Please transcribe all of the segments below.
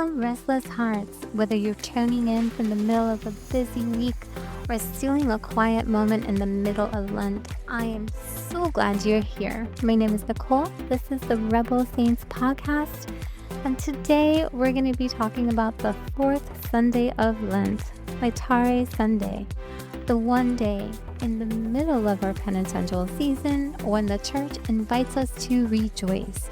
Welcome, restless hearts. Whether you're tuning in from the middle of a busy week or stealing a quiet moment in the middle of Lent, I am so glad you're here. My name is Nicole. This is the Rebel Saints podcast. And today we're going to be talking about the Fourth Sunday of Lent, Laetare Sunday, the one day in the middle of our penitential season when the Church invites us to rejoice.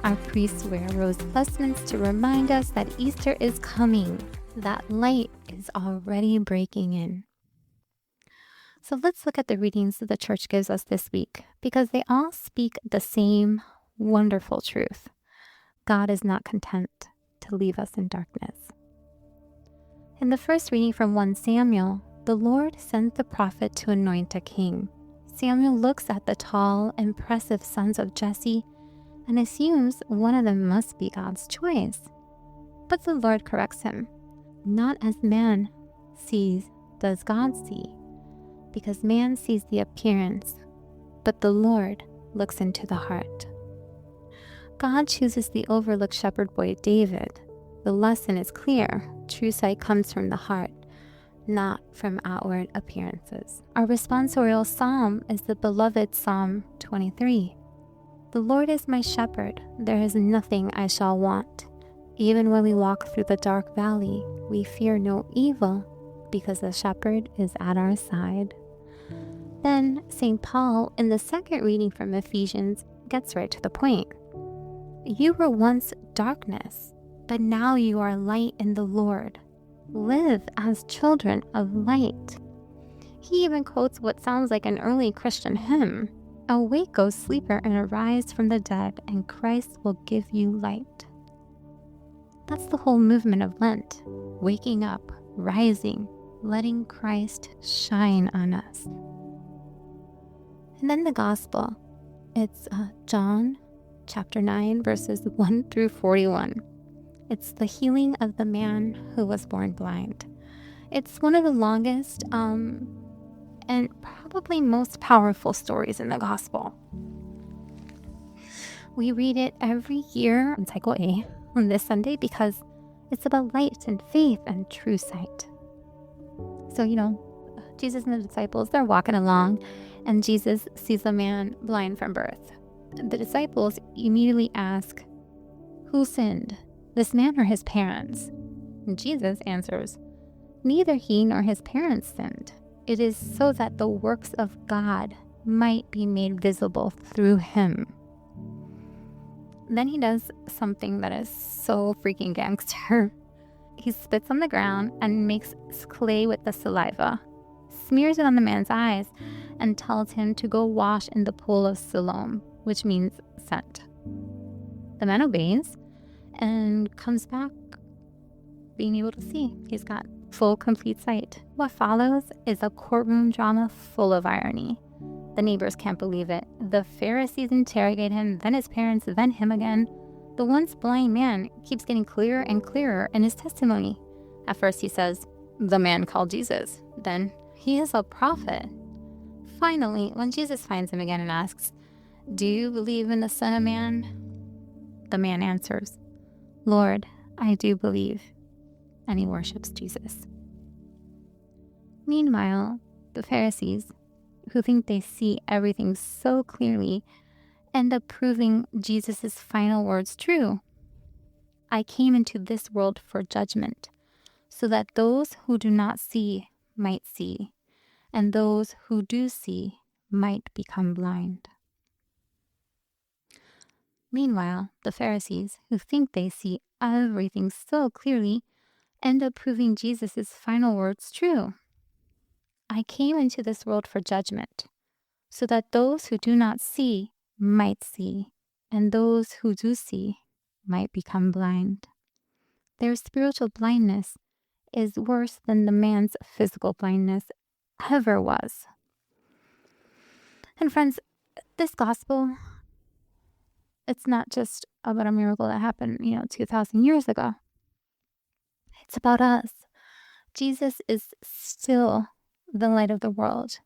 Our priests wear rose vestments to remind us that Easter is coming, that light is already breaking in. So let's look at the readings that the Church gives us this week, because they all speak the same wonderful truth. God is not content to leave us in darkness. In the first reading from 1 Samuel, the Lord sends the prophet to anoint a king. Samuel looks at the tall, impressive sons of Jesse and assumes one of them must be God's choice. But the Lord corrects him. Not as man sees does God see, because man sees the appearance, but the Lord looks into the heart. God chooses the overlooked shepherd boy David. The lesson is clear. True sight comes from the heart, not from outward appearances. Our responsorial psalm is the beloved Psalm 23. The Lord is my shepherd, there is nothing I shall want. Even when we walk through the dark valley, we fear no evil, because the shepherd is at our side. Then St. Paul, in the second reading from Ephesians, gets right to the point. You were once darkness, but now you are light in the Lord. Live as children of light. He even quotes what sounds like an early Christian hymn. Awake, O sleeper, and arise from the dead, and Christ will give you light. That's the whole movement of Lent. Waking up, rising, letting Christ shine on us. And then the gospel. It's John chapter 9, verses 1 through 41. It's the healing of the man who was born blind. It's one of the longest and probably most powerful stories in the gospel. We read it every year on Cycle A on this Sunday because it's about light and faith and true sight. So, Jesus and the disciples, they're walking along and Jesus sees a man blind from birth. The disciples immediately ask, who sinned, this man or his parents? And Jesus answers, neither he nor his parents sinned. It is so that the works of God might be made visible through him. Then he does something that is so freaking gangster. He spits on the ground and makes clay with the saliva, smears it on the man's eyes, and tells him to go wash in the pool of Siloam, which means sent. The man obeys and comes back being able to see. He's got full, complete sight. What follows is a courtroom drama full of irony. The neighbors can't believe it. The Pharisees interrogate him, then his parents, then him again. The once blind man keeps getting clearer and clearer in his testimony. At first he says, the man called Jesus. Then, he is a prophet. Finally, when Jesus finds him again and asks, do you believe in the Son of Man? The man answers, Lord, I do believe. And he worships Jesus. Meanwhile, the Pharisees, who think they see everything so clearly, end up proving Jesus' final words true. I came into this world for judgment, so that those who do not see might see, and those who do see might become blind. Meanwhile, the Pharisees, who think they see everything so clearly, end up proving Jesus' final words true. I came into this world for judgment, so that those who do not see might see, and those who do see might become blind. Their spiritual blindness is worse than the man's physical blindness ever was. And friends, this gospel, it's not just about a miracle that happened, 2,000 years ago. It's about us. Jesus is still the light of the world.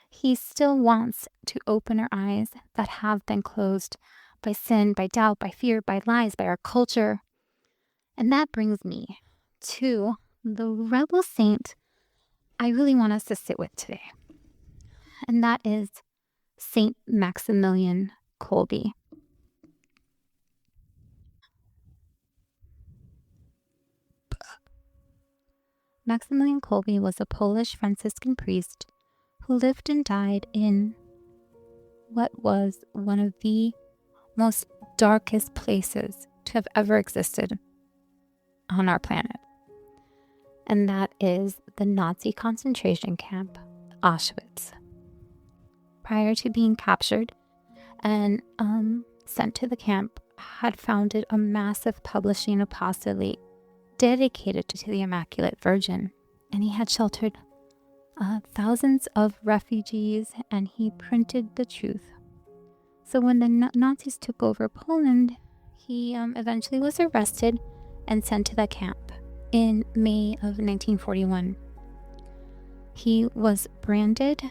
He still wants to open our eyes that have been closed by sin, by doubt, by fear, by lies, by our culture. And that brings me to the rebel saint I really want us to sit with today. And that is Saint Maximilian Kolbe. Maximilian Kolbe was a Polish Franciscan priest who lived and died in what was one of the most darkest places to have ever existed on our planet. And that is the Nazi concentration camp, Auschwitz. Prior to being captured and sent to the camp, had founded a massive publishing apostolate dedicated to the Immaculate Virgin. And he had sheltered thousands of refugees, and he printed the truth. So when the Nazis took over Poland, he eventually was arrested and sent to the camp in May of 1941. He was branded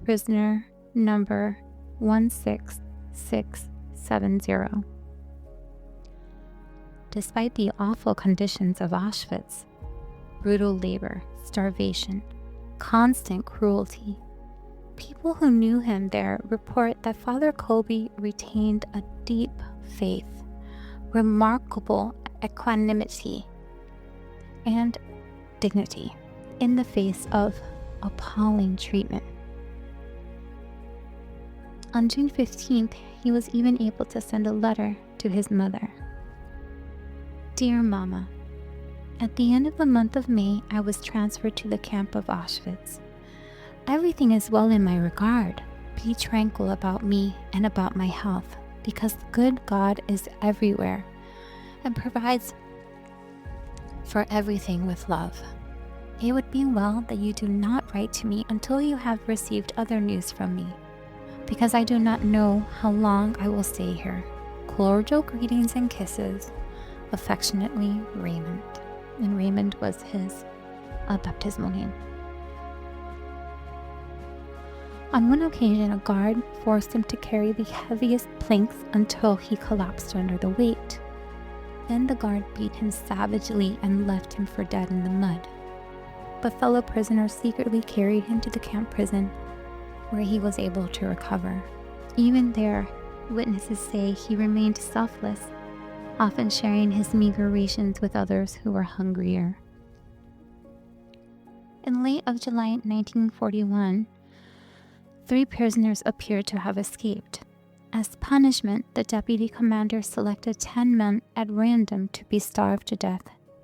prisoner number 16670. Despite the awful conditions of Auschwitz, brutal labor, starvation, constant cruelty, people who knew him there report that Father Kolbe retained a deep faith, remarkable equanimity, and dignity in the face of appalling treatment. On June 15th, he was even able to send a letter to his mother. Dear Mama, at the end of the month of May, I was transferred to the camp of Auschwitz. Everything is well in my regard. Be tranquil about me and about my health, because the good God is everywhere and provides for everything with love. It would be well that you do not write to me until you have received other news from me, because I do not know how long I will stay here. Cordial greetings and kisses. Affectionately, Raymond. And Raymond was his baptismal name. On one occasion, a guard forced him to carry the heaviest planks until he collapsed under the weight. Then the guard beat him savagely and left him for dead in the mud. But fellow prisoners secretly carried him to the camp prison, where he was able to recover. Even there, witnesses say he remained selfless, often sharing his meager rations with others who were hungrier. In late of July 1941, 3 prisoners appeared to have escaped. As punishment, the deputy commander selected 10 men at random to be starved to death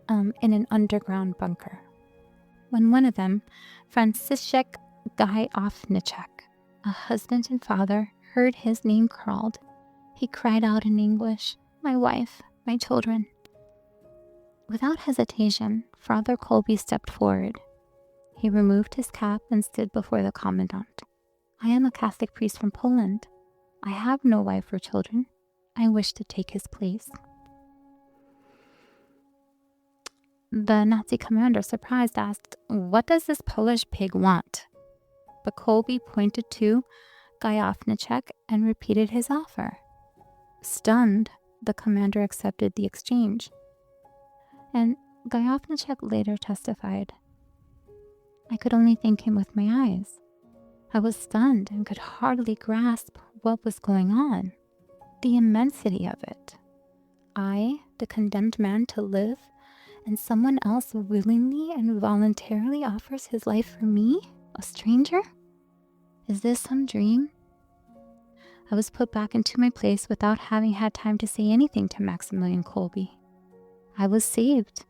in an underground bunker. When one of them, Franciszek Gajowniczek, a husband and father, heard his name called, he cried out in anguish, "My wife, my children." Without hesitation, Father Kolbe stepped forward. He removed his cap and stood before the commandant. "I am a Catholic priest from Poland. I have no wife or children. I wish to take his place." The Nazi commander, surprised, asked, "What does this Polish pig want?" But Kolbe pointed to Gajowniczek and repeated his offer. Stunned, the commander accepted the exchange. And Gajowniczek later testified, "I could only thank him with my eyes. I was stunned and could hardly grasp what was going on, the immensity of it. I, the condemned man to live, and someone else willingly and voluntarily offers his life for me, a stranger? Is this some dream?" I was put back into my place without having had time to say anything to Maximilian Kolbe. I was saved,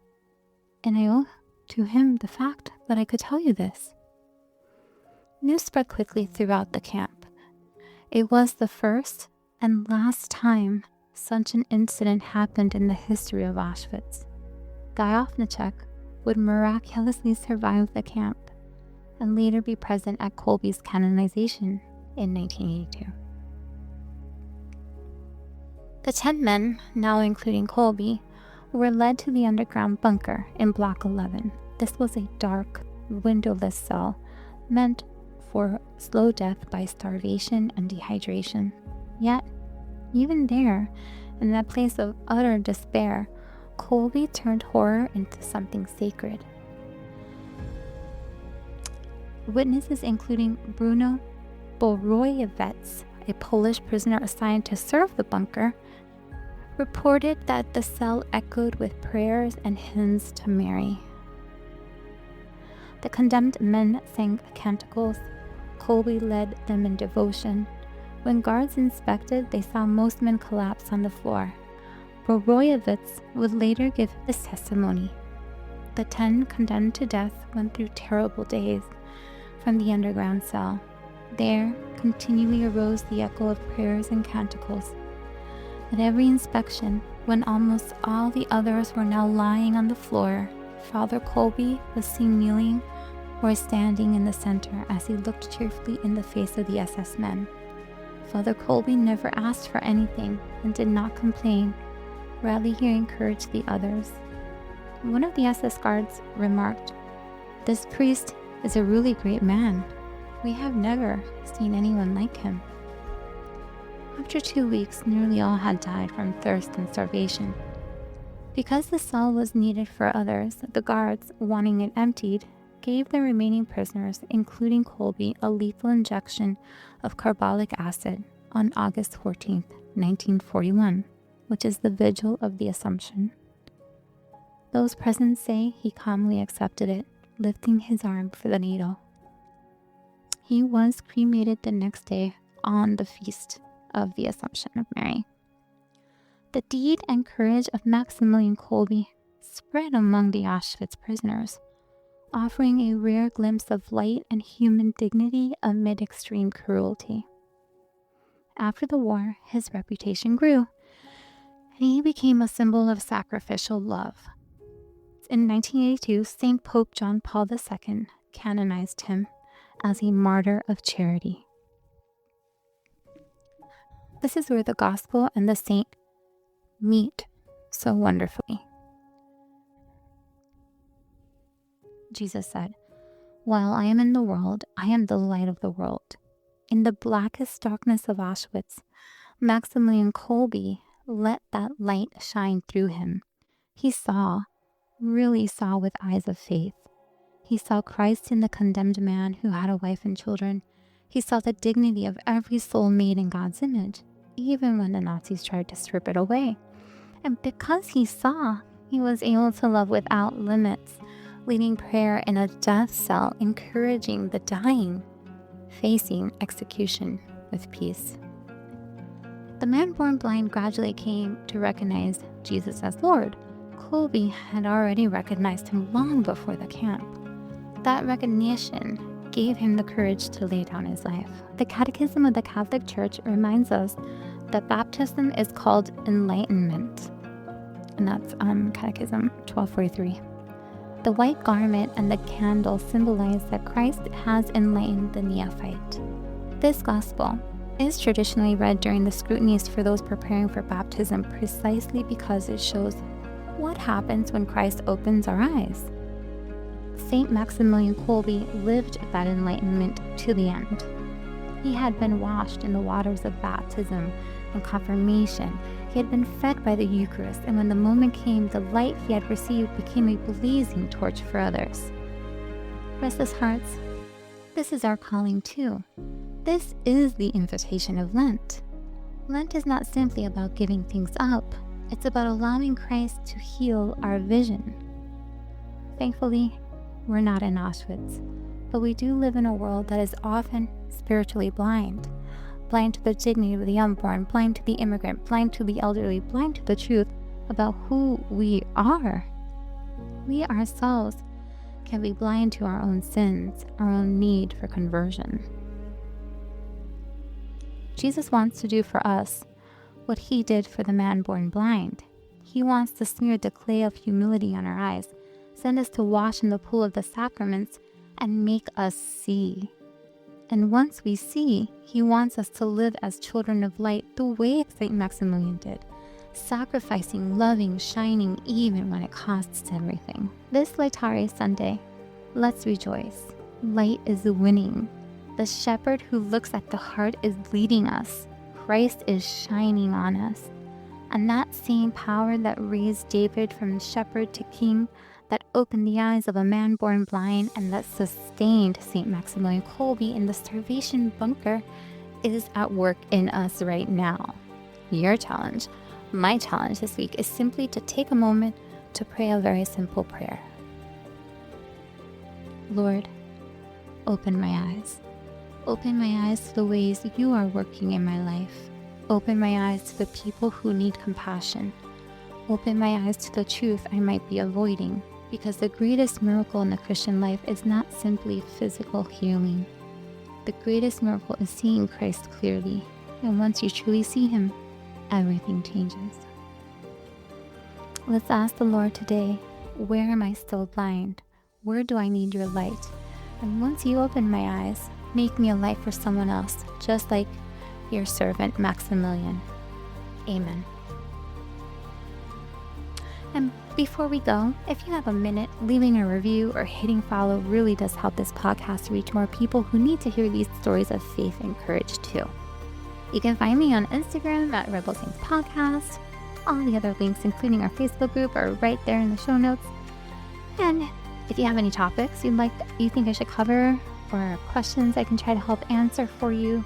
and I owe to him the fact that I could tell you this. News spread quickly throughout the camp. It was the first and last time such an incident happened in the history of Auschwitz. Gajowniczek would miraculously survive the camp and later be present at Kolbe's canonization in 1982. The 10 men, now including Kolbe, were led to the underground bunker in Block 11. This was a dark, windowless cell meant for slow death by starvation and dehydration. Yet, even there, in that place of utter despair, Kolbe turned horror into something sacred. Witnesses, including Bruno Borojewicz, a Polish prisoner assigned to serve the bunker, reported that the cell echoed with prayers and hymns to Mary. The condemned men sang canticles. Kolbe led them in devotion. When guards inspected, they saw most men collapse on the floor. Borojewicz would later give this testimony. The 10 condemned to death went through terrible days from the underground cell. There continually arose the echo of prayers and canticles. At every inspection, when almost all the others were now lying on the floor, Father Kolbe was seen kneeling or standing in the center as he looked cheerfully in the face of the SS men. Father Kolbe never asked for anything and did not complain. Rather, he encouraged the others. One of the SS guards remarked, "This priest is a really great man. We have never seen anyone like him." After 2 weeks, nearly all had died from thirst and starvation. Because the cell was needed for others, the guards, wanting it emptied, gave the remaining prisoners, including Kolbe, a lethal injection of carbolic acid on August 14, 1941, which is the vigil of the Assumption. Those present say he calmly accepted it, lifting his arm for the needle. He was cremated the next day on the feast of the Assumption of Mary. The deed and courage of Maximilian Kolbe spread among the Auschwitz prisoners, offering a rare glimpse of light and human dignity amid extreme cruelty. After the war, his reputation grew, and he became a symbol of sacrificial love. In 1982, St. Pope John Paul II canonized him as a martyr of charity. This is where the gospel and the saint meet so wonderfully. Jesus said, "While I am in the world, I am the light of the world." In the blackest darkness of Auschwitz, Maximilian Kolbe let that light shine through him. He really saw with eyes of faith. He saw Christ in the condemned man who had a wife and children. He saw the dignity of every soul made in God's image, even when the Nazis tried to strip it away. And because he saw, he was able to love without limits, leading prayer in a death cell, encouraging the dying, facing execution with peace. The man born blind gradually came to recognize Jesus as Lord. Kolbe had already recognized him long before the camp. That recognition gave him the courage to lay down his life. The Catechism of the Catholic Church reminds us that baptism is called enlightenment, and that's Catechism 1243. The white garment and the candle symbolize that Christ has enlightened the neophyte. This gospel is traditionally read during the scrutinies for those preparing for baptism precisely because it shows what happens when Christ opens our eyes. Saint Maximilian Kolbe lived that enlightenment to the end. He had been washed in the waters of baptism and confirmation. He had been fed by the Eucharist, and when the moment came, the light he had received became a blazing torch for others. Restless hearts, this is our calling too. This is the invitation of Lent. Lent is not simply about giving things up. It's about allowing Christ to heal our vision. Thankfully, we're not in Auschwitz, but we do live in a world that is often spiritually blind. Blind to the dignity of the unborn, blind to the immigrant, blind to the elderly, blind to the truth about who we are. We ourselves can be blind to our own sins, our own need for conversion. Jesus wants to do for us what he did for the man born blind. He wants to smear the clay of humility on our eyes, send us to wash in the pool of the sacraments, and make us see. And once we see, he wants us to live as children of light the way Saint Maximilian did, sacrificing, loving, shining, even when it costs everything. This Laetare Sunday, let's rejoice. Light is winning. The shepherd who looks at the heart is leading us. Christ is shining on us. And that same power that raised David from shepherd to king, that opened the eyes of a man born blind, and that sustained Saint Maximilian Kolbe in the starvation bunker, is at work in us right now. Your challenge, my challenge this week, is simply to take a moment to pray a very simple prayer. Lord, open my eyes. Open my eyes to the ways you are working in my life. Open my eyes to the people who need compassion. Open my eyes to the truth I might be avoiding, because the greatest miracle in the Christian life is not simply physical healing. The greatest miracle is seeing Christ clearly, and once you truly see him, everything changes. Let's ask the Lord today, where am I still blind? Where do I need your light? And once you open my eyes, make me a light for someone else, just like your servant Maximilian. Amen. And before we go, if you have a minute, leaving a review or hitting follow really does help this podcast reach more people who need to hear these stories of faith and courage too. You can find me on Instagram at Rebel Saints Podcast. All the other links, including our Facebook group, are right there in the show notes. And if you have any topics you think I should cover, or questions I can try to help answer for you,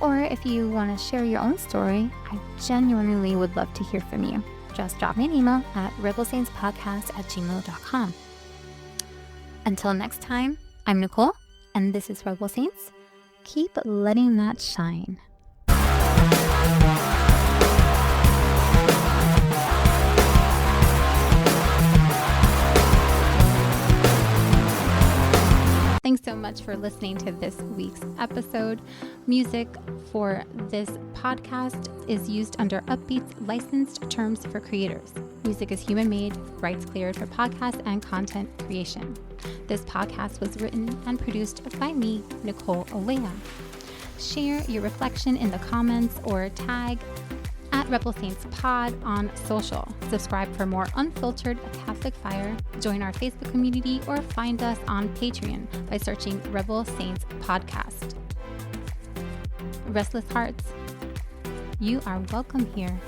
or if you want to share your own story, I genuinely would love to hear from you. Just drop me an email at rebelsaintspodcast@gmail.com. Until next time, I'm Nicole, and this is Rebel Saints. Keep letting that shine. Thanks so much for listening to this week's episode. Music for this podcast is used under Upbeat's licensed terms for creators. Music is human-made, rights cleared for podcast and content creation. This podcast was written and produced by me, Nicole Olea. Share your reflection in the comments or tag at Rebel Saints Pod on social. Subscribe for more unfiltered Catholic fire, join our Facebook community, or find us on Patreon by searching Rebel Saints Podcast. Restless hearts, you are welcome here.